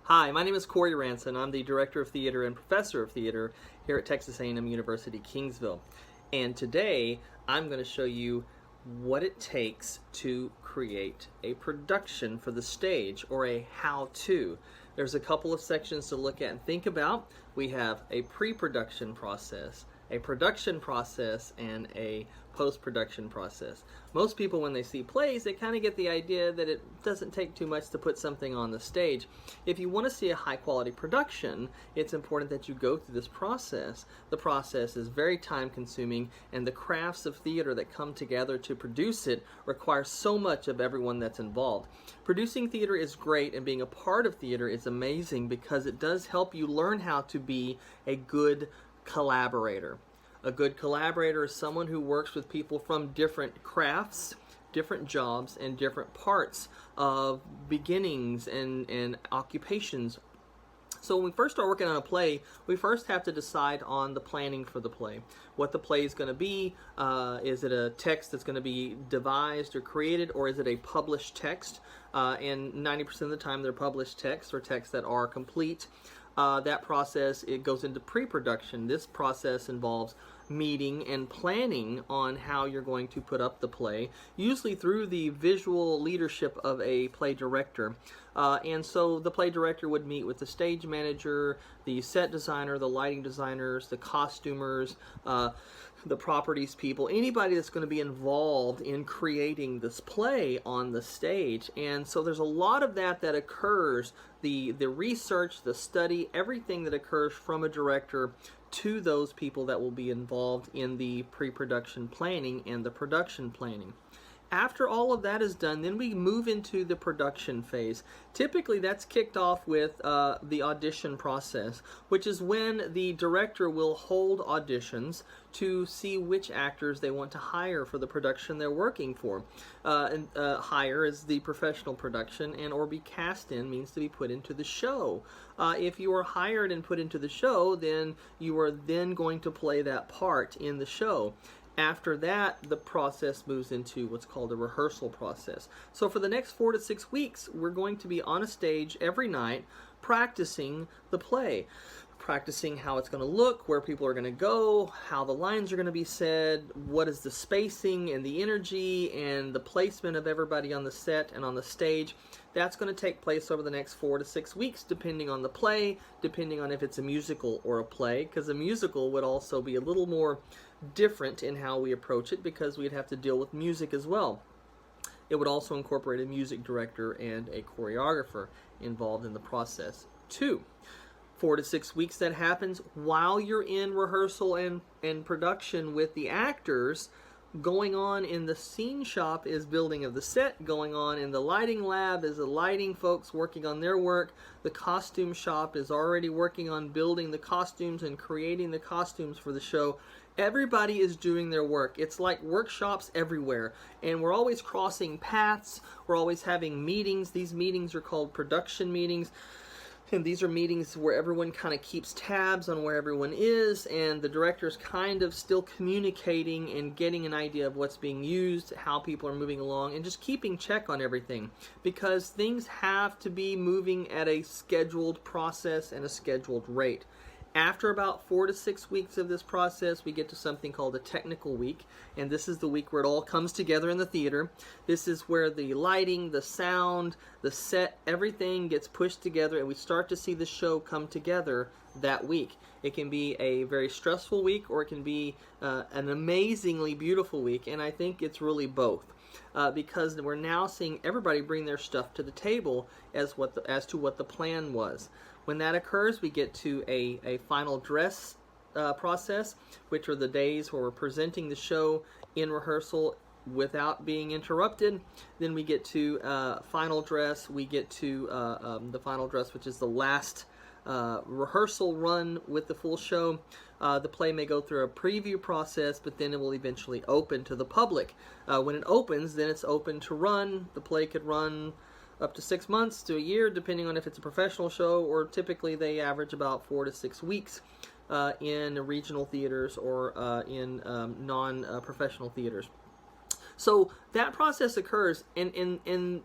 Hi, my name is Corey Ranson. I'm the Director of Theater and Professor of Theater here at Texas A&M University, Kingsville. And today I'm going to show you what it takes to create a production for the stage, or a how-to. There's a couple of sections to look at and think about. We have a pre-production process, a production process, and a post-production process. Most people, when they see plays, they kind of get the idea that it doesn't take too much to put something on the stage. If you want to see a high-quality production, it's important that you go through this process. The process is very time-consuming, and the crafts of theater that come together to produce it require so much of everyone that's involved. Producing theater is great, and being a part of theater is amazing because it does help you learn how to be a good collaborator. A good collaborator is someone who works with people from different crafts, different jobs, and different parts of beginnings and occupations. So when we first start working on a play, we first have to decide on the planning for the play. What the play is going to be. Is it a text that's going to be devised or created, or is it a published text? And 90% of the time they're published texts, or texts that are complete. That process, it goes into pre-production. This process involves meeting and planning on how you're going to put up the play, usually through the visual leadership of a play director. And so the play director would meet with the stage manager, the set designer, the lighting designers, the costumers, the properties people, anybody that's going to be involved in creating this play on the stage. And so there's a lot of that occurs, the research, the study, everything that occurs from a director to those people that will be involved in the pre-production planning and the production planning. After all of that is done, then we move into the production phase. Typically, that's kicked off with the audition process, which is when the director will hold auditions to see which actors they want to hire for the production they're working for. Hire is the professional production, and or be cast in means to be put into the show. If you are hired and put into the show, then you are then going to play that part in the show. After that, the process moves into what's called a rehearsal process. So for the next 4 to 6 weeks, we're going to be on a stage every night practicing the play. Practicing how it's going to look, where people are going to go, how the lines are going to be said, what is the spacing and the energy and the placement of everybody on the set and on the stage. That's going to take place over the next 4 to 6 weeks, depending on the play, depending on if it's a musical or a play, because a musical would also be a little more different in how we approach it, because we'd have to deal with music as well. It would also incorporate a music director and a choreographer involved in the process too. 4 to 6 weeks that happens while you're in rehearsal and production with the actors. Going on in the scene shop is building of the set. Going on in the lighting lab is the lighting folks working on their work. The costume shop is already working on building the costumes and creating the costumes for the show. Everybody is doing their work. It's like workshops everywhere, and we're always crossing paths. We're always having meetings. These meetings are called production meetings. And these are meetings where everyone kind of keeps tabs on where everyone is, and the director's kind of still communicating and getting an idea of what's being used, how people are moving along, and just keeping check on everything, because things have to be moving at a scheduled process and a scheduled rate. After about 4 to 6 weeks of this process, we get to something called a technical week, and this is the week where it all comes together in the theater. This is where the lighting, the sound, the set, everything gets pushed together, and we start to see the show come together that week. It can be a very stressful week, or it can be an amazingly beautiful week, and I think it's really both. Because we're now seeing everybody bring their stuff to the table as to what the plan was. When that occurs, we get to a final dress process, which are the days where we're presenting the show in rehearsal without being interrupted. Then we get to final dress. We get to the final dress, which is the last rehearsal run with the full show. The play may go through a preview process, but then it will eventually open to the public. When it opens, then it's open to run. The play could run up to 6 months to a year, depending on if it's a professional show, or typically they average about 4 to 6 weeks in regional theaters or in non-professional theaters. So that process occurs, and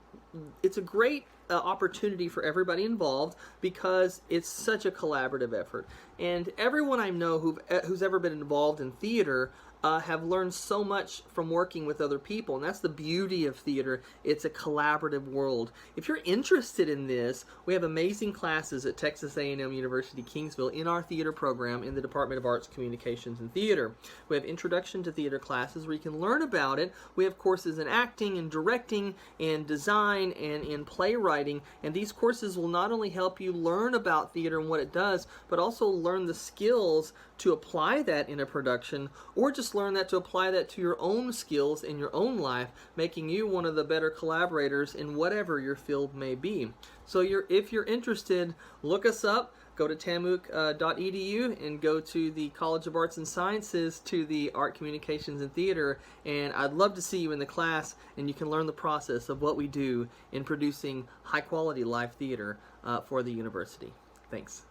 it's a great opportunity for everybody involved because it's such a collaborative effort. And everyone I know who's ever been involved in theater have learned so much from working with other people, and that's the beauty of theater. It's a collaborative world. If you're interested in this, we have amazing classes at Texas A&M University Kingsville in our theater program in the Department of Arts, Communications, and Theater. We have Introduction to Theater classes where you can learn about it. We have courses in acting and directing and design and in playwriting, and these courses will not only help you learn about theater and what it does, but also learn the skills to apply that in a production, or just learn that to apply that to your own skills in your own life, making you one of the better collaborators in whatever your field may be. So if you're interested, look us up. Go to tamook.edu and go to the College of Arts and Sciences to the Art, Communications, and Theater, and I'd love to see you in the class, and you can learn the process of what we do in producing high-quality live theater for the university. Thanks.